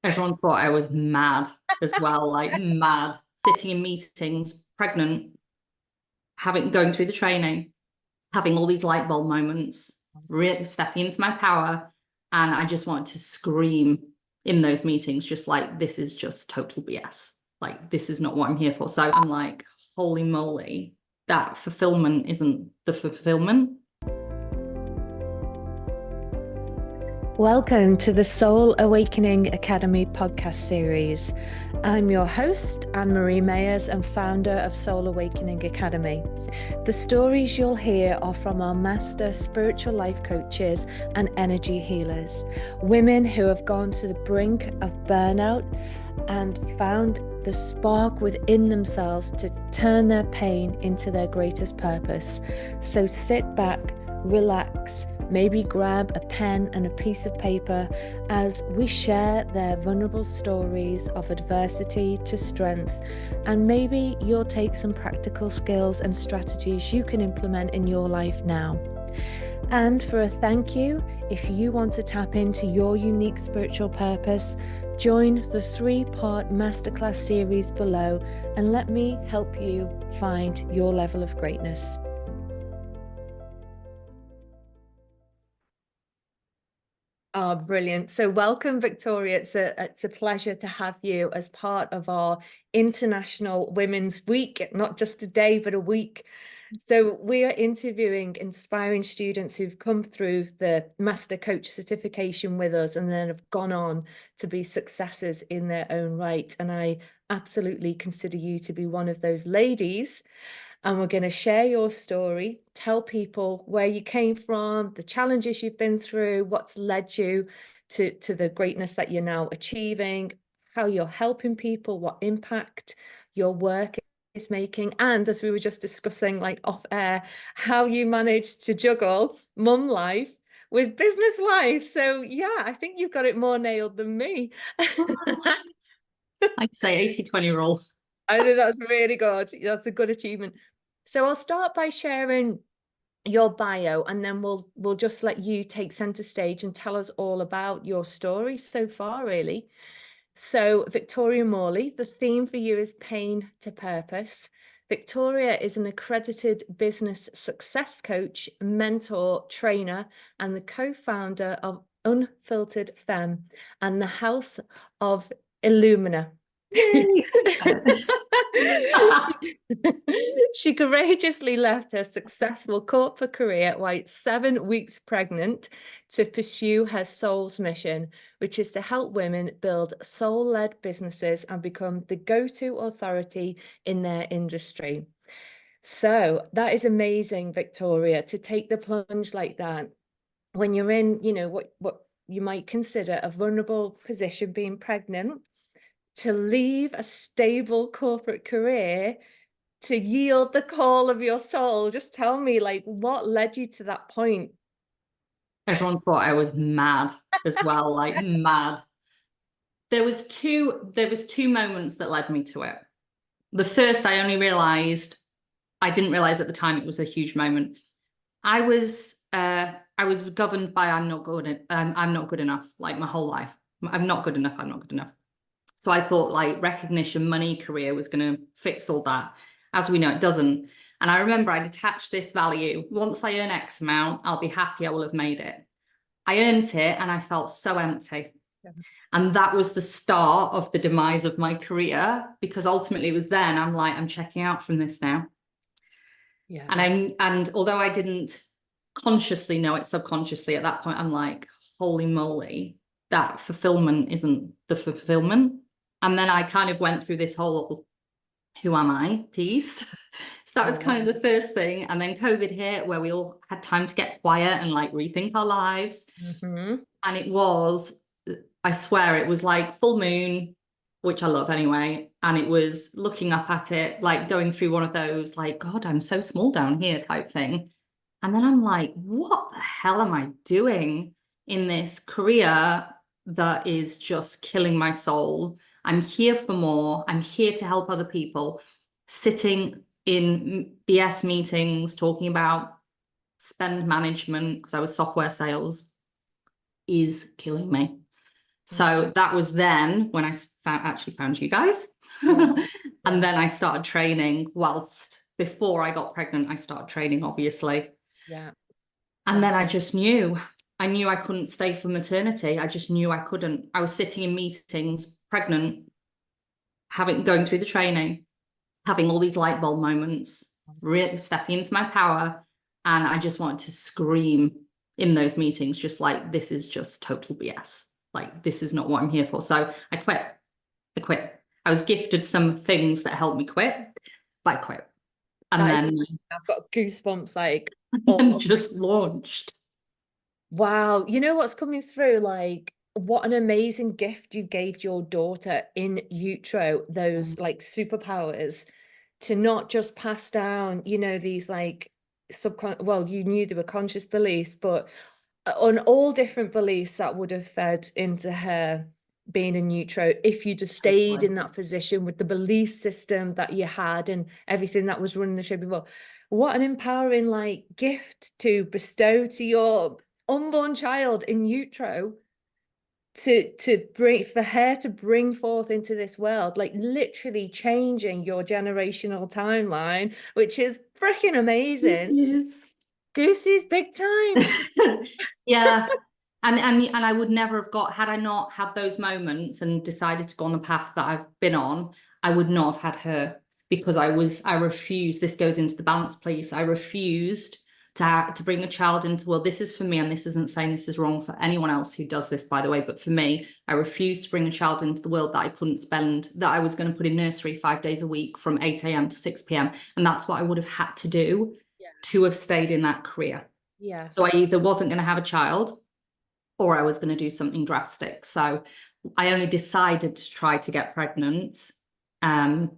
Everyone thought I was mad as well, like mad. Sitting in meetings, pregnant, going through the training, having all these light bulb moments, really stepping into my power. And I just wanted to scream in those meetings, just like, this is just total BS. Like, this is not what I'm here for. So I'm like, holy moly, that fulfillment isn't the fulfillment. Welcome to the Soul Awakening Academy podcast series. I'm your host, Anne-Marie Mayers, and founder of Soul Awakening Academy. The stories you'll hear are from our master spiritual life coaches and energy healers, women who have gone to the brink of burnout and found the spark within themselves to turn their pain into their greatest purpose. So sit back, relax, maybe grab a pen and a piece of paper as we share their vulnerable stories of adversity to strength, and maybe you'll take some practical skills and strategies you can implement in your life now. And for a thank you, if you want to tap into your unique spiritual purpose, join the 3-part masterclass series below and let me help you find your level of greatness. Oh, brilliant. So welcome, Victoria. It's a pleasure to have you as part of our International Women's Week, not just a day, but a week. So we are interviewing inspiring students who've come through the Master Coach certification with us and then have gone on to be successes in their own right. And I absolutely consider you to be one of those ladies. And we're going to share your story, tell people where you came from, the challenges you've been through, what's led you to the greatness that you're now achieving, how you're helping people, what impact your work is making, and as we were just discussing, like off air, how you managed to juggle mum life with business life. So yeah, I think you've got it more nailed than me. I'd say 80-20 rule. I think that's really good. That's a good achievement. So I'll start by sharing your bio, and then we'll just let you take center stage and tell us all about your story so far, really. So Victoria Morley, the theme for you is pain to purpose. Victoria is an accredited business success coach, mentor, trainer, and the co-founder of Unfiltered Femme and the House of Illumina. She courageously left her successful corporate career while 7 weeks pregnant to pursue her soul's mission, which is to help women build soul-led businesses and become the go-to authority in their industry. So that is amazing, Victoria, to take the plunge like that when you're in, what you might consider a vulnerable position, being pregnant, to leave a stable corporate career to yield the call of your soul. Just tell me, like, what led you to that point? Everyone thought I was mad as well, like mad. There was two moments that led me to it. The first, I didn't realize at the time it was a huge moment. I was governed by I'm not good enough, like my whole life. I'm not good enough. So I thought like recognition, money, career was going to fix all that. As we know, it doesn't. And I remember I detached this value. Once I earn X amount, I'll be happy, I will have made it. I earned it and I felt so empty. Yeah. And that was the start of the demise of my career, because ultimately it was then I'm like, I'm checking out from this now. Yeah. And although I didn't consciously know it, subconsciously at that point, I'm like, holy moly, that fulfillment isn't the fulfillment. And then I kind of went through this whole, who am I piece. So that was kind of the first thing. And then COVID hit, where we all had time to get quiet and like rethink our lives. Mm-hmm. And it was, I swear, it was like full moon, which I love anyway. And it was looking up at it, like going through one of those, like, God, I'm so small down here type thing. And then I'm like, what the hell am I doing in this career that is just killing my soul? I'm here for more. I'm here to help other people. Sitting in BS meetings, talking about spend management, because I was software sales, is killing me. So that was then when I actually found you guys. And then I started training before I got pregnant, I started training, obviously. Yeah. And then I just knew. I knew I couldn't stay for maternity. I just knew I couldn't. I was sitting in meetings, pregnant, going through the training, having all these light bulb moments, really stepping into my power. And I just wanted to scream in those meetings, just like, this is just total BS. Like, this is not what I'm here for. So I quit. I was gifted some things that helped me quit, but I quit. And then I've got goosebumps, like, and just launched. wow. You know what's coming through? Like, what an amazing gift you gave your daughter in utero, those like superpowers, to not just pass down, you know, these like well, you knew they were conscious beliefs, but on all different beliefs that would have fed into her being in utero if you'd have stayed in that position with the belief system that you had and everything that was running the show before. What an empowering like gift to bestow to your unborn child in utero, to bring, for her to bring forth into this world, like literally changing your generational timeline, which is freaking amazing. Goosey's big time. Yeah. And I would never have had I not had those moments and decided to go on the path that I've been on, I would not have had her, because I refused. This goes into the balance piece. I refused to bring a child into the world. This is for me, and this isn't saying this is wrong for anyone else who does this, by the way, but for me, I refused to bring a child into the world that I was going to put in nursery 5 days a week from 8 a.m. to 6 p.m. And that's what I would have had to do to have stayed in that career. Yes. So I either wasn't going to have a child or I was going to do something drastic. So I only decided to try to get pregnant. Read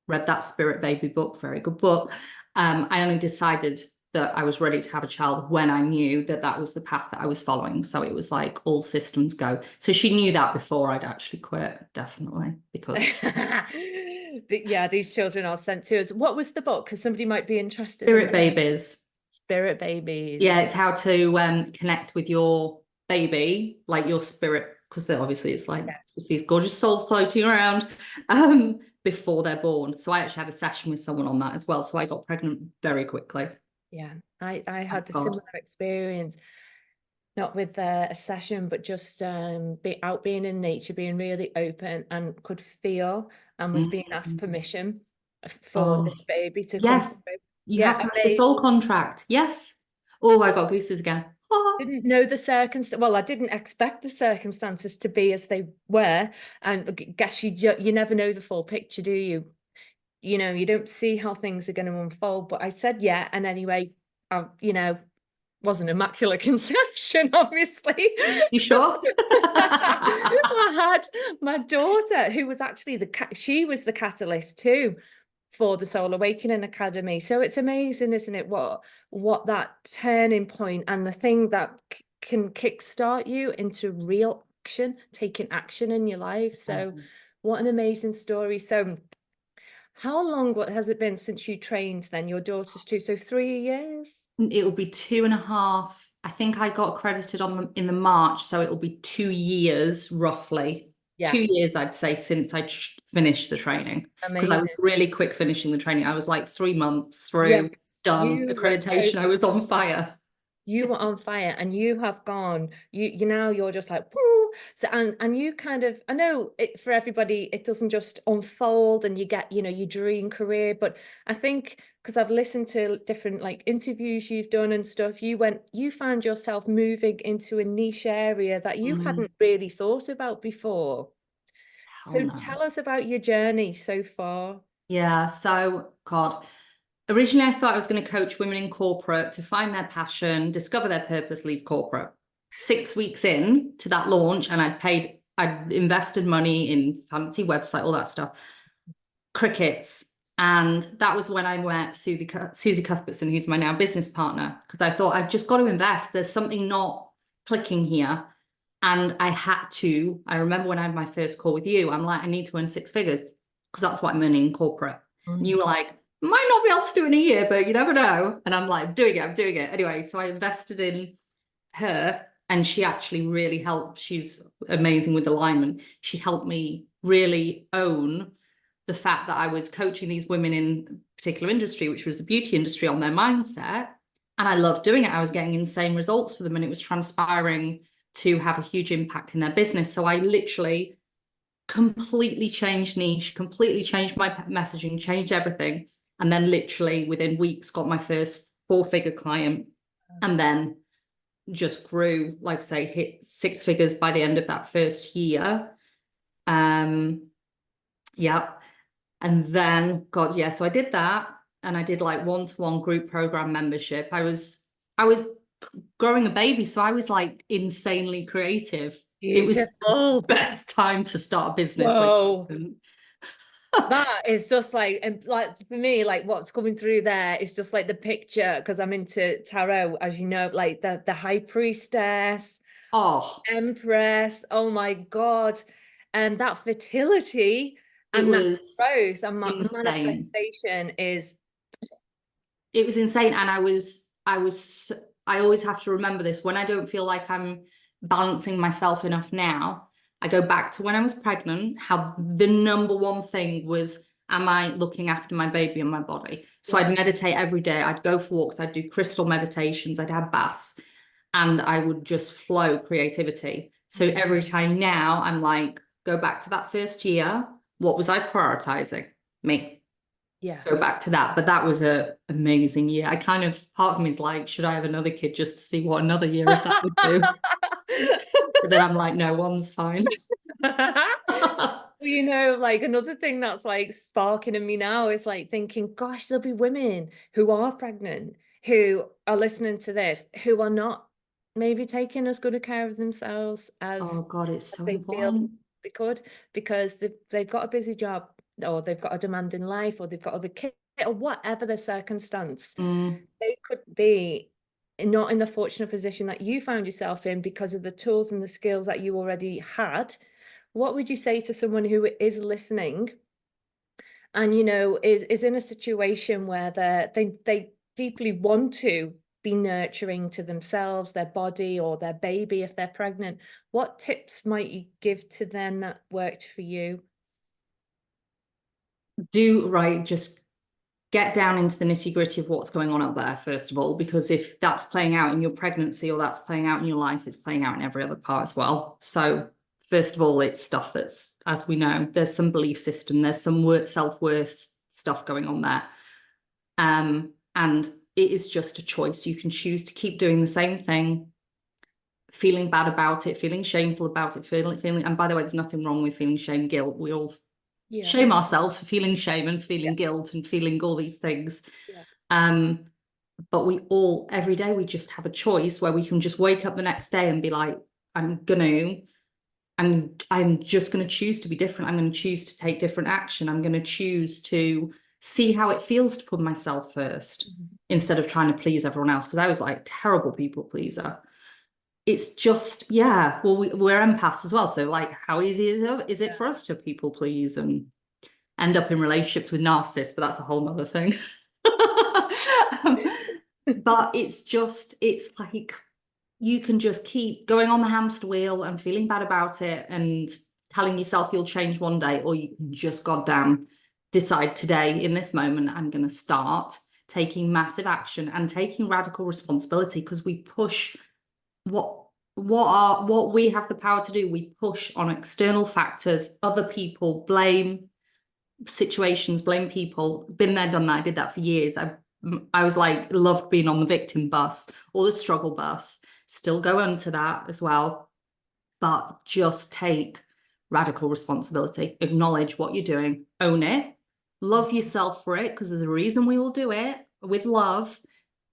that Spirit Baby book, very good book. I only decided that I was ready to have a child when I knew that that was the path that I was following. So it was like all systems go. So she knew that before I'd actually quit, definitely, because yeah, these children are sent to us. What was the book? Because somebody might be interested. Spirit Babies. Spirit Babies. Yeah, it's how to connect with your baby, like your spirit, because obviously it's like it's these gorgeous souls floating around before they're born. So I actually had a session with someone on that as well. So I got pregnant very quickly. Yeah, I had a similar experience, not with a session, but just being in nature, being really open, and could feel and was being asked permission for this baby to come through. You have to make a soul contract. Yes. Oh, I got gooses again. Didn't know the circumstances. Well, I didn't expect the circumstances to be as they were, and I guess you never know the full picture, do you? You know, you don't see how things are going to unfold. But I said yeah, and anyway, you know, wasn't immaculate conception, obviously. You sure? I had my daughter, who was actually she was the catalyst too for the Soul Awakening Academy. So it's amazing, isn't it, what that turning point and the thing that can kickstart you into real action, taking action in your life. So what an amazing story. So how long has it been since you trained then? Your daughter's 2, so 3 years? It will be 2.5. I think I got accredited in the March, so it'll be 2 years roughly. Yeah. 2 years, I'd say, since I finished the training, because I was really quick finishing the training. I was like 3 months through, done accreditation. I was on fire. You were on fire, and you have gone. You're just like woo. So and you kind of, I know for everybody it doesn't just unfold and you get your dream career, but I think because I've listened to different like interviews you've done and stuff, you found yourself moving into a niche area that you hadn't really thought about before. So tell us about your journey so far. Yeah, so God. Originally, I thought I was going to coach women in corporate to find their passion, discover their purpose, leave corporate. 6 weeks in to that launch, and I'd invested money in fancy website, all that stuff, crickets. And that was when I met Susie Cuthbertson, who's my now business partner, because I thought I've just got to invest. There's something not clicking here. And I remember when I had my first call with you, I'm like, I need to earn 6 figures because that's what I'm earning in corporate. And you were like, might not be able to do it in a year, but you never know. And I'm like, I'm doing it. Anyway, so I invested in her, And she actually really helped. She's amazing with alignment. She helped me really own the fact that I was coaching these women in a particular industry, which was the beauty industry, on their mindset. And I loved doing it. I was getting insane results for them, and it was transpiring to have a huge impact in their business. So I literally completely changed niche, completely changed my messaging, changed everything. And then literally within weeks got my first 4-figure client, and then just grew, like I say, hit 6 figures by the end of that first year. Yeah. And then God, yeah, so I did that, and I did like one-to-one group program membership. I was growing a baby, so I was like insanely creative. It was Oh, the best time to start a business. whoa. That is just like, and like for me, like what's coming through there is just like the picture, because I'm into tarot, as you know, like the high priestess, empress, oh my God. And that fertility it and that was growth and insane. manifestation is, It was insane. And I always have to remember this when I don't feel like I'm balancing myself enough now. I go back to when I was pregnant, how the number one thing was, am I looking after my baby and my body? So I'd meditate every day. I'd go for walks. I'd do crystal meditations. I'd have baths, and I would just flow creativity. So every time now I'm like, go back to that first year. What was I prioritizing? Me. yes, Go back to that. But that was a amazing year. I kind of, part of me is like, should I have another kid just to see what another year if that would do? But then I'm like, no, one's fine. you know, like another thing that's like sparking in me now is like thinking, gosh, there'll be women who are pregnant, who are listening to this, who are not maybe taking as good a care of themselves Oh as God, it's so they feel important. they could, because they've got a busy job, or they've got a demanding life, or they've got other kids, or whatever the circumstance. They could be not in the fortunate position that you found yourself in because of the tools and the skills that you already had. What would you say to someone who is listening and, you know, is in a situation where they deeply want to be nurturing to themselves, their body, or their baby if they're pregnant? What tips might you give to them that worked for you? Just get down into the nitty-gritty of what's going on out there, first of all, because if that's playing out in your pregnancy or that's playing out in your life, it's playing out in every other part as well. So first of all, it's stuff that's, as we know, there's some belief system, there's some self-worth stuff going on there. And it is just a choice. You can choose to keep doing the same thing, feeling bad about it, feeling shameful about it, feeling, and by the way, there's nothing wrong with feeling shame, guilt. We all shame ourselves for feeling shame and feeling guilt and feeling all these things. But we all, every day, we just have a choice where we can just wake up the next day and be like, I'm just going to choose to be different. I'm going to choose to take different action. I'm going to choose to see how it feels to put myself first instead of trying to please everyone else. Because I was like terrible people pleaser. It's just, yeah, well, we're empaths as well. So like, how easy is it for us to people please and end up in relationships with narcissists? But that's a whole nother thing. But it's like, you can just keep going on the hamster wheel and feeling bad about it and telling yourself you'll change one day, or you can just goddamn decide today, in this moment, I'm going to start taking massive action and taking radical responsibility, because we push what we have the power to do. We push on external factors, other people, blame situations, blame people. Been there, done that. I did that for years. I was like, loved being on the victim bus or the struggle bus. Still go into that as well, but just take radical responsibility. Acknowledge what you're doing, own it, love yourself for it, because there's a reason we all do it, with love.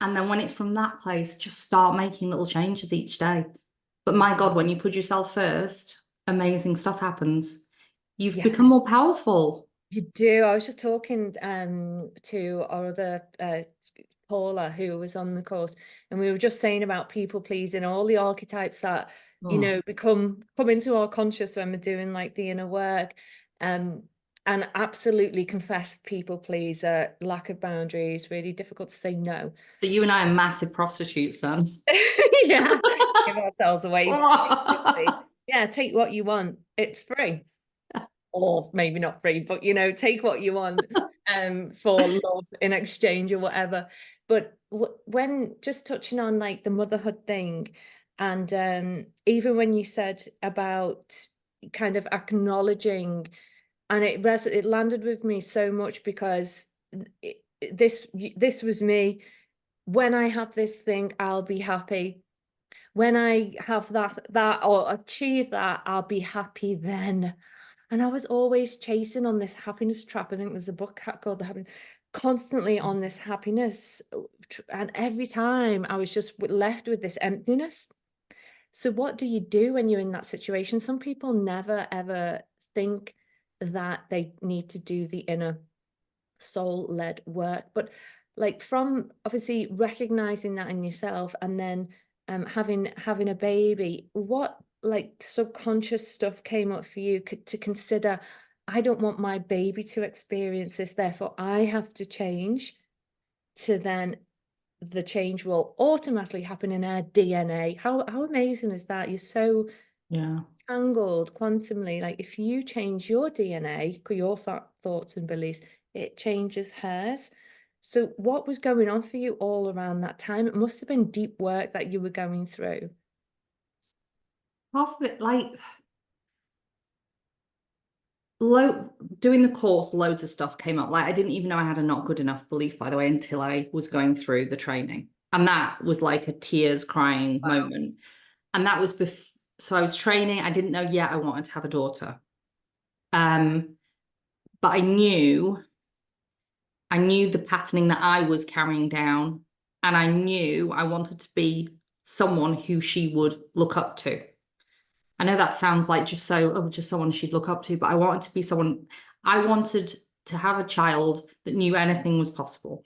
And then when it's from that place, just start making little changes each day. But my God, when you put yourself first, amazing stuff happens. You've become more powerful. You do. I was just talking to our other Paula, who was on the course, and we were just saying about people pleasing, all the archetypes that you know come into our conscious when we're doing like the inner work, and absolutely confessed people pleaser, lack of boundaries, really difficult to say no. So you and I are massive prostitutes then. Yeah, give ourselves away. Yeah, take what you want. It's free. Or maybe not free, but take what you want for love in exchange or whatever. But when just touching on like the motherhood thing, and even when you said about kind of acknowledging, and it landed with me so much because this was me. When I have this thing, I'll be happy. When I have that or achieve that, I'll be happy then. And I was always chasing on this happiness trap. I think there's a book called The Happiness, constantly on this happiness. And every time I was just left with this emptiness. So what do you do when you're in that situation? Some people never, ever think that they need to do the inner soul-led work. But like from obviously recognizing that in yourself and then having a baby, what like subconscious stuff came up for you to consider, I don't want my baby to experience this, therefore I have to change, to then the change will automatically happen in our DNA. How amazing is that? You're so tangled quantumly. Like if you change your DNA, your thoughts and beliefs, it changes hers. So what was going on for you all around that time? It must have been deep work that you were going through. Half of it, like doing the course, loads of stuff came up. Like I didn't even know I had a not good enough belief, by the way, until I was going through the training. And that was like a tears crying moment. And that was before, so I was training. I didn't know yet I wanted to have a daughter. But I knew the patterning that I was carrying down, and I knew I wanted to be someone who she would look up to. I know that sounds like just someone she'd look up to, but I wanted to be someone, I wanted to have a child that knew anything was possible.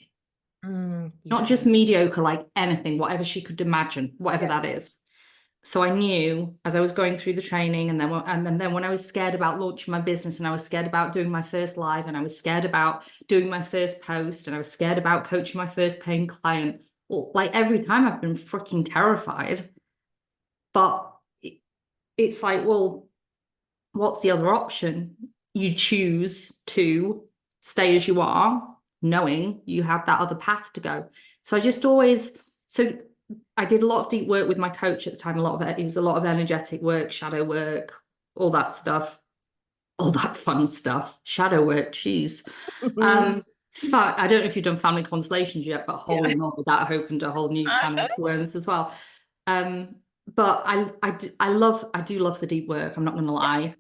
Not just mediocre, like anything, whatever she could imagine, whatever that is. So I knew as I was going through the training, and then when I was scared about launching my business, and I was scared about doing my first live, and I was scared about doing my first post, and I was scared about coaching my first paying client, like every time I've been freaking terrified. But it's like, well, what's the other option? You choose to stay as you are, knowing you have that other path to go. So I did a lot of deep work with my coach at the time. It was a lot of energetic work, shadow work, all that stuff, all that fun stuff. Shadow work, geez. I don't know if you've done family constellations yet, but holy moly, that opened a whole new can of worms as well. But I do love the deep work. I'm not going to lie.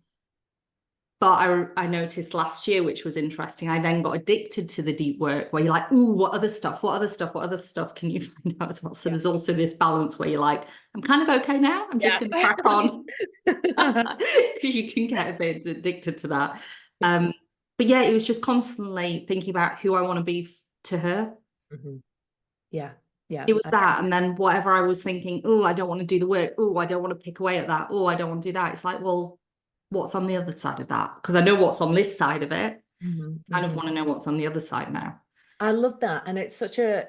But I noticed last year, which was interesting, I then got addicted to the deep work where you're like, ooh, what other stuff can you find out as well? So there's also this balance where you're like, I'm kind of okay now. I'm just going to crack on. Because you can get a bit addicted to that. But yeah, it was just constantly thinking about who I want to be to her. Yeah. It was that. And then whatever I was thinking, oh, I don't want to do the work. Oh, I don't want to pick away at that. Oh, I don't want to do that. It's like, well, what's on the other side of that? Because I know what's on this side of it. Kind of want to know what's on the other side now. I love that. And it's such a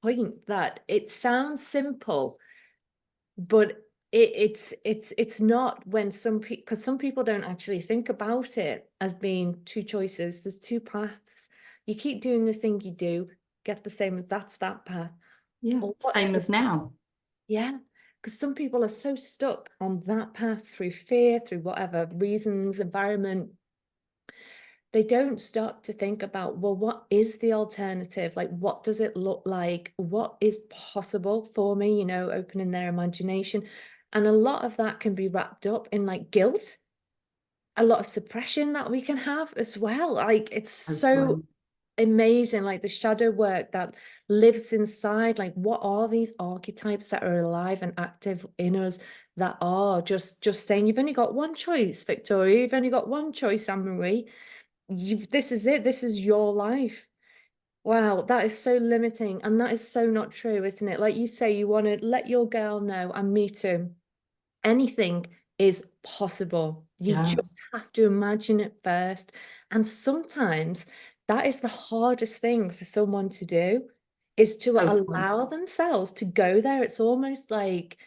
point that it sounds simple, but it's not, when because some people don't actually think about it as being two choices. There's two paths. You keep doing the thing you do, get the same as that's that path. Yeah, same as now. Yeah, because some people are so stuck on that path through fear, through whatever reasons, environment. They don't start to think about, well, what is the alternative? Like, what does it look like? What is possible for me? Opening their imagination. And a lot of that can be wrapped up in like guilt, a lot of suppression that we can have as well. Like, it's so amazing, like the shadow work that lives inside. Like, what are these archetypes that are alive and active in us that are just saying, you've only got one choice, Victoria, you've only got one choice, Anne-Marie. This is it. This is your life. Wow, that is so limiting, and that is so not true, isn't it? Like you say, you want to let your girl know, and me too, anything is possible. You just have to imagine it first. And sometimes that is the hardest thing for someone to do, is to Totally. allow themselves to go there. It's almost like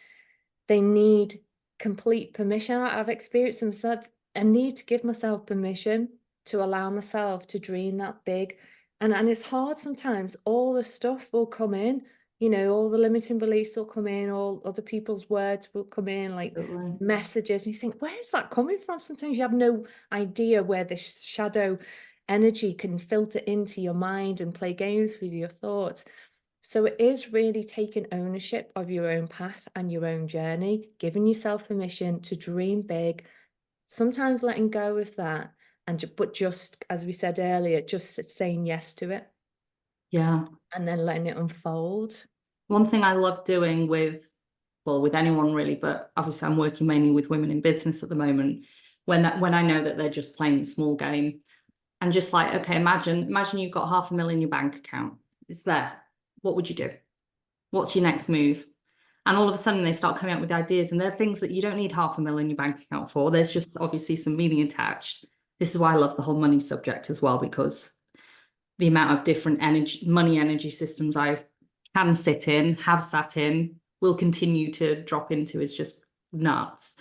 they need complete permission. I've experienced myself. I need to give myself permission to allow myself to dream that big. And it's hard sometimes. All the stuff will come in, all the limiting beliefs will come in, all other people's words will come in, like Totally. messages. And you think, where is that coming from? Sometimes you have no idea where this shadow energy can filter into your mind and play games with your thoughts. So it is really taking ownership of your own path and your own journey, giving yourself permission to dream big, sometimes letting go of that, but just, as we said earlier, just saying yes to it Yeah. and then letting it unfold. One thing I love doing with anyone really, but obviously I'm working mainly with women in business at the moment. When I know that they're just playing a small game, I'm just like, okay, imagine you've got 500,000 in your bank account. It's there. What would you do? What's your next move? And all of a sudden they start coming up with ideas, and they're things that you don't need 500,000 in your bank account for. There's just obviously some meaning attached. This is why I love the whole money subject as well, because the amount of different money energy systems I can sit in, have sat in, will continue to drop into is just nuts.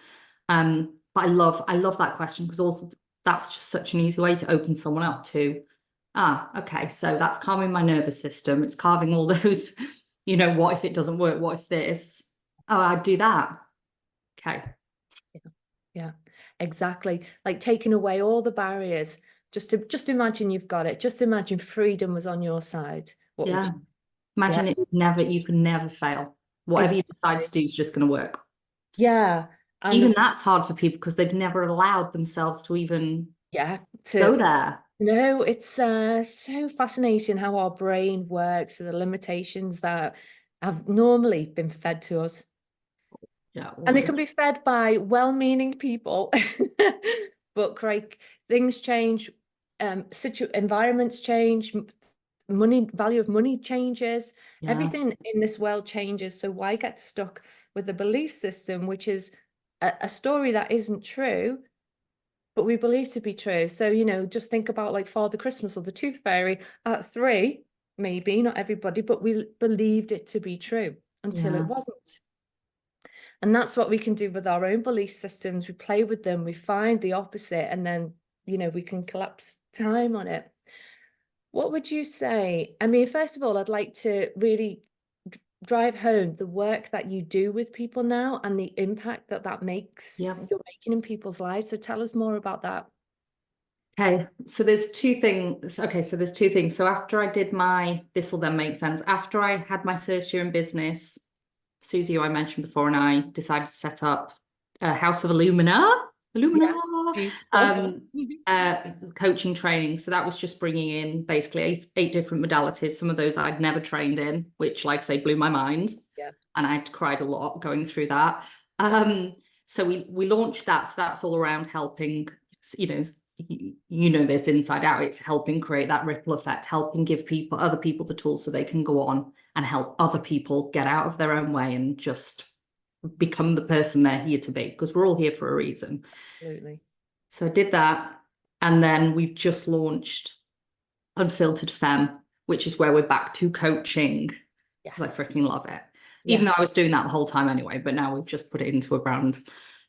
But I love that question, because also that's just such an easy way to open someone up to, okay, so that's calming my nervous system. It's carving all those, what if it doesn't work? What if this? Oh, I'd do that. Okay. Yeah, exactly. Like taking away all the barriers. Just imagine you've got it. Just imagine freedom was on your side. What would Yeah. you? Imagine Yeah, you can never fail. Whatever you decide to exactly. do is just going to work. Yeah, Even and that's hard for people because they've never allowed themselves to even yeah, go there. no, it's so fascinating how our brain works and the limitations that have normally been fed to us. Yeah, And they can always. be fed by well-meaning people. But Craig, things change, environments change, value of money changes, Yeah, everything in this world changes. So why get stuck with the belief system, which is a story that isn't true, but we believe to be true? So, just think about like Father Christmas or the Tooth Fairy at 3, maybe not everybody, but we believed it to be true until it yeah, wasn't. And that's what we can do with our own belief systems. We play with them, we find the opposite, and then, we can collapse time on it. What would you say? I mean, first of all, I'd like to really drive home the work that you do with people now and the impact that yeah. you're making in people's lives. So tell us more about that. Okay, so there's two things. Okay, so there's two things. So after I did this will then make sense. After I had my first year in business, Susie, who I mentioned before, and I decided to set up a House of Illumina, Yes, beautiful. coaching training. So that was just bringing in basically eight different modalities. Some of those I'd never trained in, which, like I say, blew my mind. Yeah. And I cried a lot going through that. So we launched that. So that's all around helping, this inside out. It's helping create that ripple effect, helping give other people the tools so they can go on and help other people get out of their own way and just become the person they're here to be, because we're all here for a reason. Absolutely. So I did that. And then we've just launched Unfiltered Femme, which is where we're back to coaching, because I Yes. freaking love it. Yeah. Even though I was doing that the whole time anyway, but now we've just put it into a brand.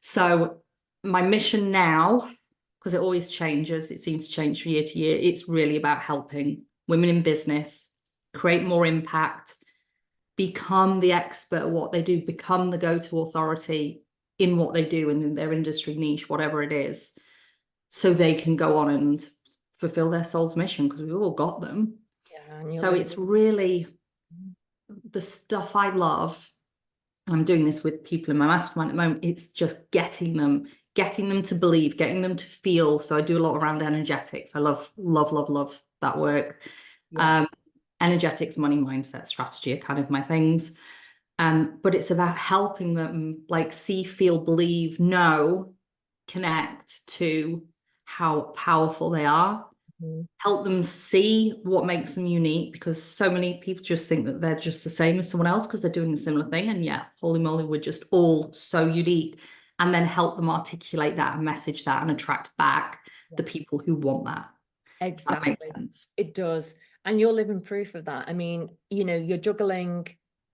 So my mission now, because it always changes, it seems to change from year to year, it's really about helping women in business create more impact, become the expert at what they do, become the go-to authority in what they do and in their industry niche, whatever it is, so they can go on and fulfill their soul's mission, because we've all got them. Yeah. And So it's really the stuff I love. And I'm doing this with people in my mastermind at the moment. It's just getting them to believe, getting them to feel. So I do a lot around energetics. I love, love, love, love that work. yeah. Energetics, money, mindset, strategy are kind of my things. But it's about helping them like see, feel, believe, know, connect to how powerful they are. Mhm. Help them see what makes them unique, because so many people just think that they're just the same as someone else because they're doing a similar thing. And yeah, holy moly, we're just all so unique. And then help them articulate that and message that and attract back the people who want that. That makes Exactly. sense. It does. And you're living proof of that. I mean, you know, you're juggling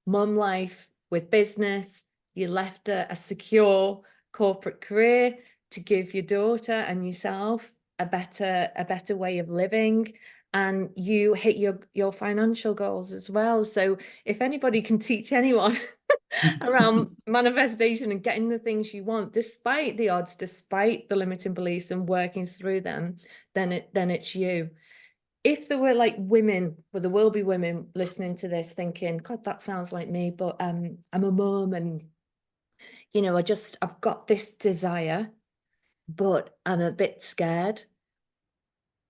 mum life with business. You left a secure corporate career to give your daughter and yourself a better way of living. And you hit your financial goals as well. So if anybody can teach anyone around manifestation and getting the things you want, despite the odds, despite the limiting beliefs and working through them, then it's you. If there were like women, well, there will be women listening to this thinking, God, that sounds like me, but I'm a mum and, you know, I've got this desire, but I'm a bit scared,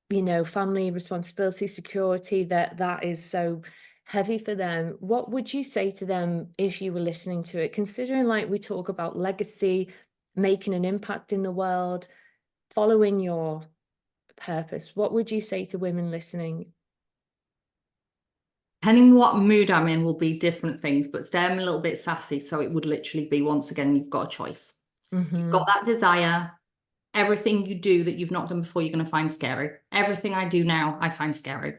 you know, family responsibility, security, that is so heavy for them. What would you say to them if you were listening to it, considering like we talk about legacy, making an impact in the world, following your purpose? What would you say to women listening? Depending what mood I'm in will be different things, but today I'm a little bit sassy, so it would literally be, once again, you've got a choice. You've got that desire. Everything you do that you've not done before, you're going to find scary. Everything I do now, I find scary.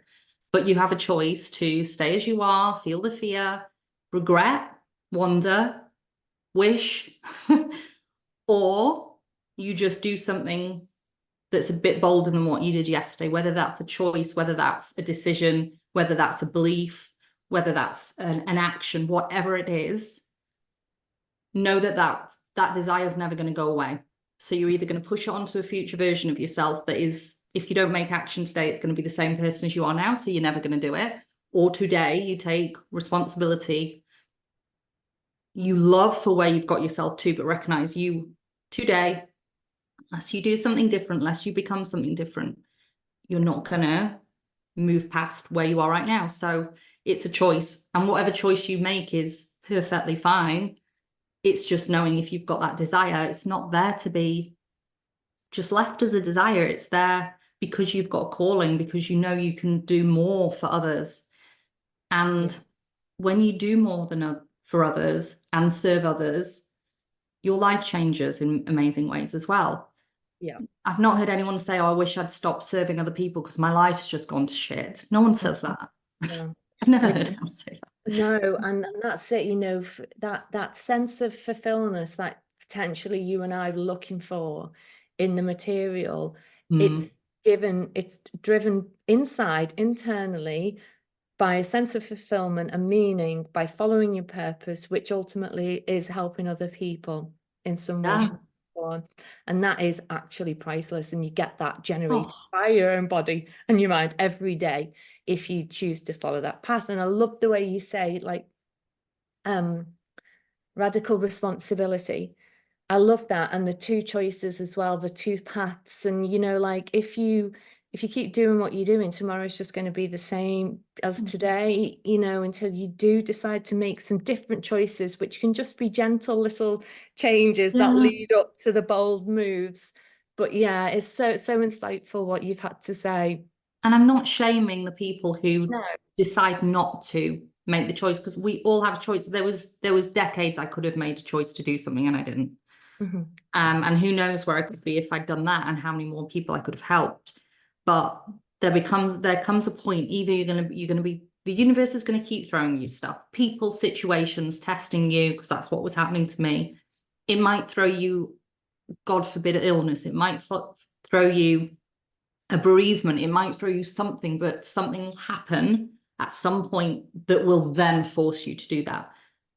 But you have a choice to stay as you are, feel the fear, regret, wonder, wish, or you just do something that's a bit bolder than what you did yesterday, whether that's a choice, whether that's a decision, whether that's a belief, whether that's an action, whatever it is. Know that desire is never going to go away. So you're either going to push it onto a future version of yourself that is, if you don't make action today, it's going to be the same person as you are now, so you're never going to do it. Or today you take responsibility, you love for where you've got yourself to, but recognize you today, unless you do something different, unless you become something different, you're not going to move past where you are right now. So it's a choice, and whatever choice you make is perfectly fine. It's just knowing if you've got that desire, it's not there to be just left as a desire. It's there because you've got a calling, because you know you can do more for others. And when you do more than for others and serve others, your life changes in amazing ways as well. Yeah. I've not heard anyone say, oh, I wish I'd stopped serving other people because my life's just gone to shit. No one says that. No. I've never heard anyone say that. No, and that's it, you know, that sense of fulfillment that potentially you and I are looking for in the material, it's driven internally by a sense of fulfillment and meaning by following your purpose, which ultimately is helping other people in some way, shape, or form. And that is actually priceless. And you get that generated by your own body and your mind every day if you choose to follow that path. And I love the way you say, like, radical responsibility. I love that. And the two choices as well, the two paths. And, you know, like if you keep doing what you're doing, tomorrow's just going to be the same as today, you know, until you do decide to make some different choices, which can just be gentle little changes that lead up to the bold moves. But yeah, it's so insightful what you've had to say. And I'm not shaming the people who decide not to make the choice, because we all have a choice. There was decades I could have made a choice to do something and I didn't. And who knows where I could be if I'd done that, and how many more people I could have helped. But there comes a point, either you're gonna be, the universe is going to keep throwing you stuff, people, situations, testing you, because that's what was happening to me. It might throw you, God forbid, illness. It might throw you a bereavement. It might throw you something, but something will happen at some point that will then force you to do that.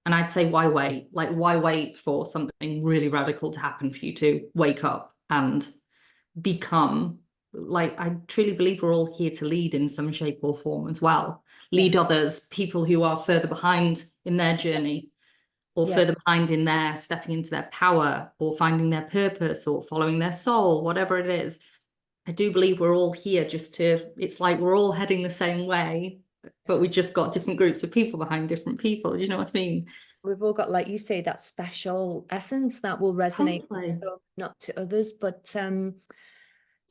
And I'd say, why wait? Like, why wait for something really radical to happen for you to wake up and become, like, I truly believe we're all here to lead in some shape or form as well. Lead others, people who are further behind in their journey, or further behind in their stepping into their power, or finding their purpose, or following their soul, whatever it is. I do believe we're all here just to, it's like we're all heading the same way, but we just got different groups of people behind different people. Do you know what I mean? We've all got, like you say, that special essence that will resonate not to others, but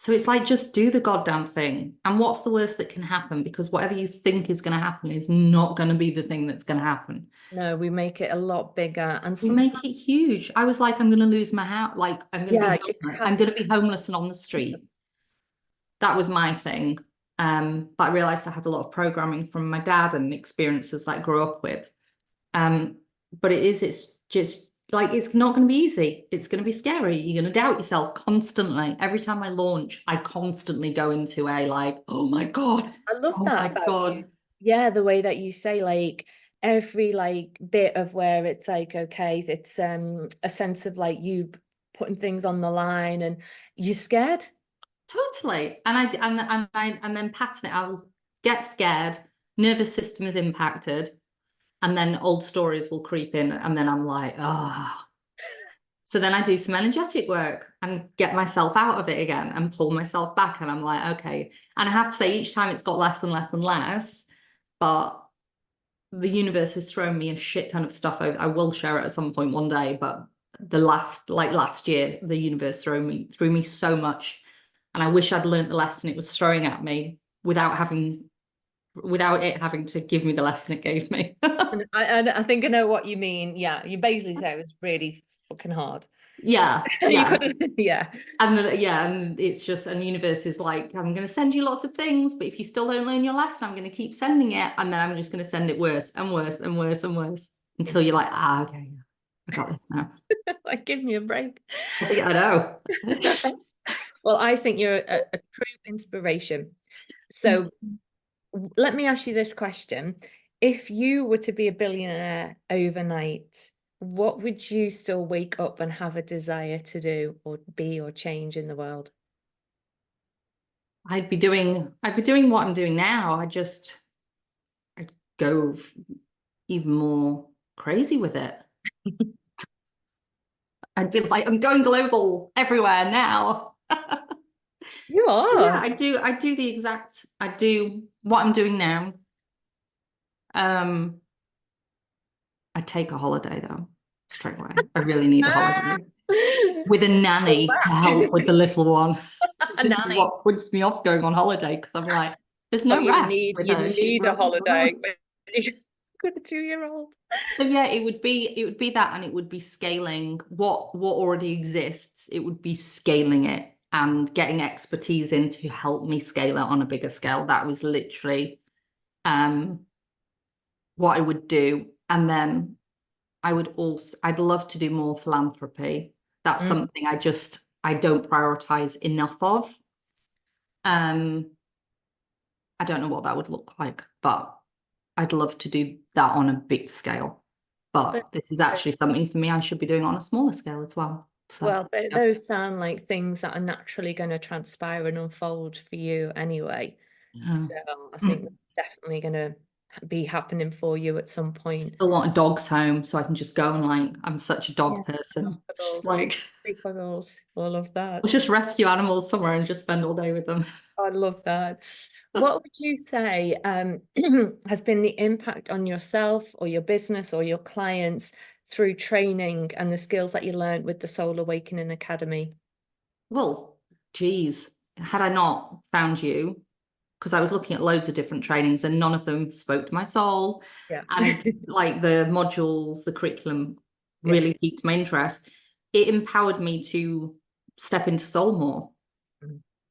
so it's like, just do the goddamn thing. And what's the worst that can happen? Because whatever you think is going to happen is not going to be the thing that's going to happen. No, we make it a lot bigger, and we make it huge. I was like, I'm going to lose my house. Like, I'm going to be homeless and on the street. That was my thing. But I realized I had a lot of programming from my dad and experiences that I grew up with. But it's just like, it's not going to be easy. It's going to be scary. You're going to doubt yourself constantly. Every time I launch, I constantly go into a like, oh my God. I love Oh that my about God. you. Yeah, the way that you say like every like bit of where it's like, okay, it's a sense of like you putting things on the line and you're scared. Totally. And then pattern it. I'll get scared, nervous system is impacted, and then old stories will creep in, and then I'm like, oh. So then I do some energetic work and get myself out of it again and pull myself back. And I'm like, okay. And I have to say, each time it's got less and less and less, but the universe has thrown me a shit ton of stuff over. I will share it at some point one day, but last year, the universe threw me so much. And I wish I'd learned the lesson it was throwing at me without it having to give me the lesson it gave me. And I think I know what you mean. Yeah, you basically say it was really fucking hard. Yeah, You yeah. couldn't, yeah. And it's just, and the universe is like, I'm going to send you lots of things, but if you still don't learn your lesson, I'm going to keep sending it, and then I'm just going to send it worse and worse and worse and worse until you're like, okay, I got this now. Like, give me a break. Yeah, I know. Well, I think you're a true inspiration. So let me ask you this question. If you were to be a billionaire overnight, what would you still wake up and have a desire to do or be or change in the world? I'd be doing what I'm doing now. I'd go even more crazy with it. I'd be like, I'm going global everywhere now. You Yeah, are. I do what I'm doing now. I take a holiday though, straight away. I really need a holiday with a Go nanny to help with the little one. A This is nanny. what puts me off going on holiday, because I'm like, there's Oh, no rest with you her. She's need a running holiday around. with a 2-year-old. So yeah, it would be that, and it would be scaling what already exists. It would be scaling it and getting expertise in to help me scale it on a bigger scale. That was literally what I would do. And then I'd love to do more philanthropy. That's something I don't prioritize enough of. I don't know what that would look like, but I'd love to do that on a big scale. But But this is actually something for me I should be doing on a smaller scale as well. So well, yeah. those sound like things that are naturally going to transpire and unfold for you anyway. Yeah. So I think that's definitely going to be happening for you at some point. Still want a dog's home so I can just go and like, I'm such a Yeah, dog person. Just like, free puddles. I love that. we'll just rescue animals somewhere and just spend all day with them. I love that. What would you say has been the impact on yourself or your business or your clients through training and the skills that you learned with the Soul Awakening Academy? Well, geez, had I not found you, because I was looking at loads of different trainings and none of them spoke to my soul. Yeah. And like the modules, the curriculum Yeah. really piqued my interest. It empowered me to step into soul more,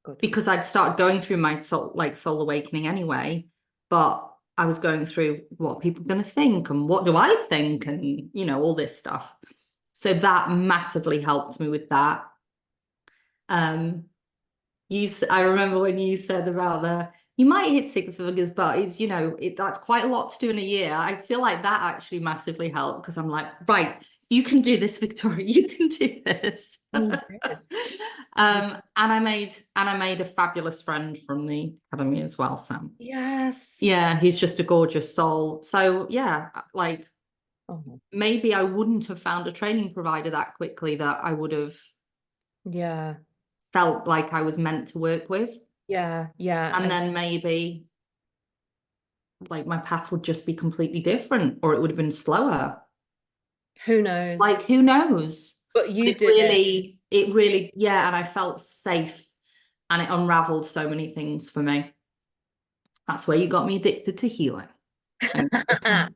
Good. because I'd started going through my soul awakening anyway, but I was going through what people are going to think and what do I think, and all this stuff. So that massively helped me with that. I remember when you said about you might hit 6 figures, but that's quite a lot to do in a year. I feel like that actually massively helped, because I'm like, right, you can do this, Victoria, you can do this. Oh, And I made a fabulous friend from the academy as well, Sam. yes. Yeah, he's just a gorgeous soul. So yeah, like maybe I wouldn't have found a training provider that quickly that I would have felt like I was meant to work with. Yeah. And then maybe like my path would just be completely different, or it would have been slower. Who knows? Like, who knows? But you did it. It really, yeah. And I felt safe, and it unraveled so many things for me. That's where you got me addicted to healing. Healing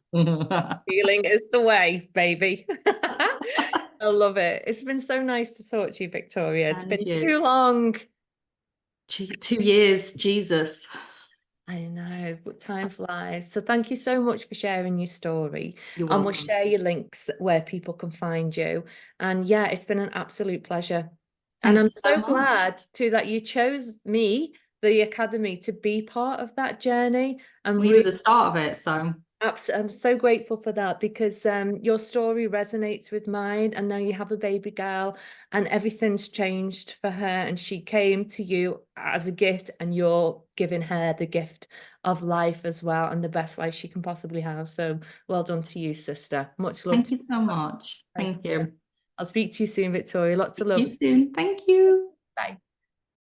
is the way, baby. I love it. It's been so nice to talk to you, Victoria. It's been too long. 2 years, Jesus. I know, but time flies. So thank you so much for sharing your story. You're And we'll welcome. share your links where people can find you. And yeah, it's been an absolute pleasure. And Thank I'm you so so much. glad too that you chose me, the Academy, to be part of that journey. I'm Well, you were really the start of it, so I'm so grateful for that because your story resonates with mine, and now you have a baby girl, and everything's changed for her, and she came to you as a gift, and you're giving her the gift of life as well, and the best life she can possibly have. So well done to you, sister. Much love thank to you so much. you. Thank you. I'll speak to you soon, Victoria. Lots of See you love. soon. Thank you. Bye.